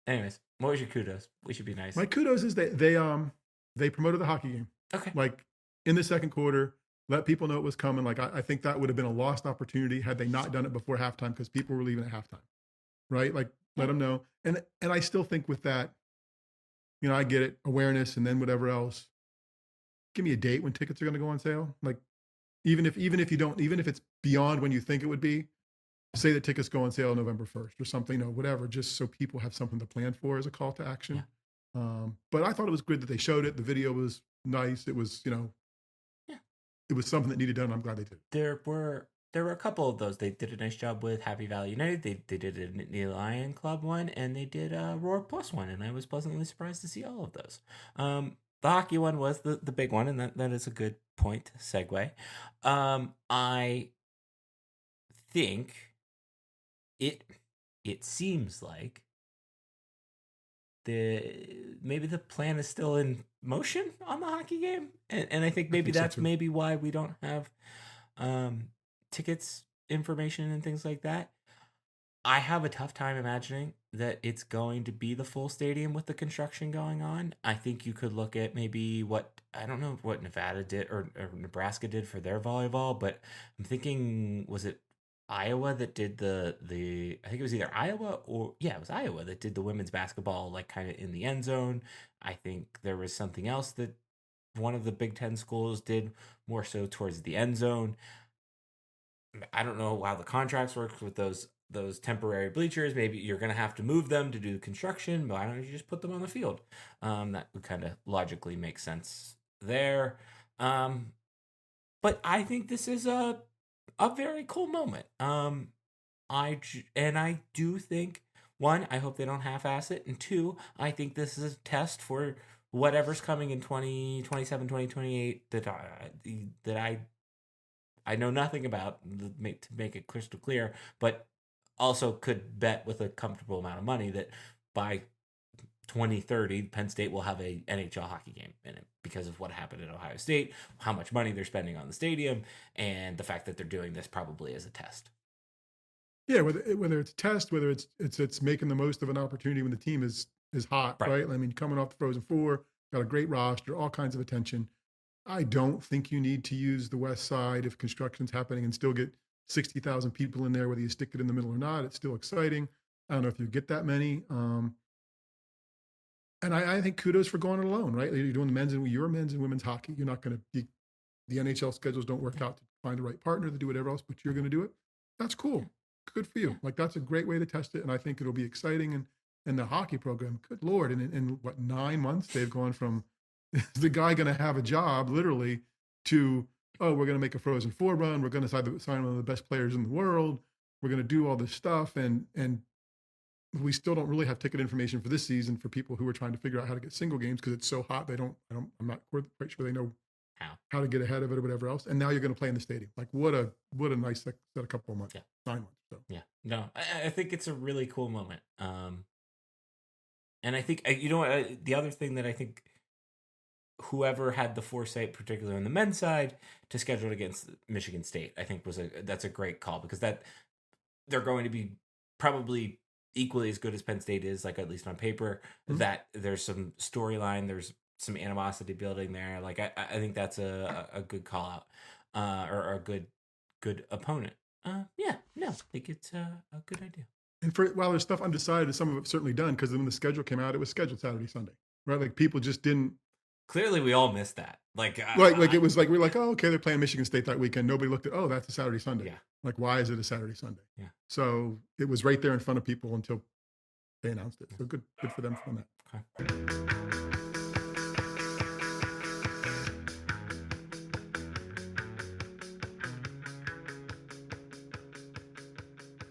Anyways, what was your kudos? We should be nice. My kudos is that they promoted the hockey game. Okay. Like in the second quarter, let people know it was coming. Like I think that would have been a lost opportunity had they not done it before halftime because people were leaving at halftime, right? Like let Yeah. them know. And I still think with that, I get it, awareness, and then whatever else. Give me a date when tickets are going to go on sale. Like even if you don't, even if it's beyond when you think it would be, say the tickets go on sale November 1st or something, whatever, just so people have something to plan for as a call to Yeah. action. But I thought it was good that they showed it. The video was nice. It was, Yeah. it was something that needed done. I'm glad they did. There were a couple of those. They did a nice job with Happy Valley United. They did a Nittany Lion Club one, and they did a Roar Plus one, and I was pleasantly surprised to see all of those. The hockey one was the big one, and that is a good point to segue. I think it seems like maybe the plan is still in motion on the hockey game, and I think I maybe think so that's too. maybe why we don't have tickets information and things like that. I have a tough time imagining that it's going to be the full stadium with the construction going on. I think you could look at maybe I don't know what Nevada did or Nebraska did for their volleyball, but I'm thinking, was it Iowa that did the I think it was either Iowa or yeah, it was Iowa that did the women's basketball like kind of in the end zone. I think there was something else that one of the Big Ten schools did more so towards the end zone. I don't know how the contracts work with those temporary bleachers. Maybe you're going to have to move them to do construction, but why don't you just put them on the field? That would kind of logically make sense there. But I think this is a very cool moment. I do think, one, I hope they don't half-ass it, and two, I think this is a test for whatever's coming in 2027, 2028 that I know nothing about to make it crystal clear, but also could bet with a comfortable amount of money that by 2030, Penn State will have a NHL hockey game in it because of what happened at Ohio State, how much money they're spending on the stadium, and the fact that they're doing this probably as a test. Yeah, whether it's a test, whether it's making the most of an opportunity when the team is hot, Right. right? I mean, coming off the Frozen Four, got a great roster, all kinds of attention. I don't think you need to use the West Side if construction's happening and still get 60,000 people in there, whether you stick it in the middle or not. It's still exciting. I don't know if you get that many. And I think kudos for going it alone, right? You're doing your men's and women's hockey. You're not going to be, the NHL schedules don't work out to find the right partner to do whatever else, but you're going to do it. That's Yeah. cool. Good for Yeah. you. Like that's a great way to test it. And I think it'll be exciting. And the hockey program, good Lord. In what, 9 months, they've gone from the guy going to have a job literally to, oh, we're going to make a Frozen Four run. We're going to sign one of the best players in the world. We're going to do all this stuff. And we still don't really have ticket information for this season for people who are trying to figure out how to get single games because it's so hot. I'm not quite sure they know How? how to get ahead of it or whatever else. And now you're going to play in the stadium. Like what a nice set a couple of months, Yeah. 9 months. So Yeah. No, I think it's a really cool moment. And I think you know what, the other thing that I think whoever had the foresight, particularly on the men's side, to schedule it against Michigan State, I think that's a great call because that they're going to be probably equally as good as Penn State is, like at least on paper. mhm. That there's some storyline, there's some animosity building there. Like I think that's a good call out, or a good opponent. Yeah, no, I think it's a good idea. And while there's stuff undecided, some of it's certainly done because when the schedule came out, it was scheduled Saturday, Sunday, right? Like people just didn't. Clearly, we all missed that. Like, Like it was like we're like, oh, okay, they're playing Michigan State that weekend. Nobody looked at, oh, that's a Saturday, Sunday. yeah, Like, why is it a Saturday, Sunday? yeah. So it was right there in front of people until they announced it. So good for them for that. Okay.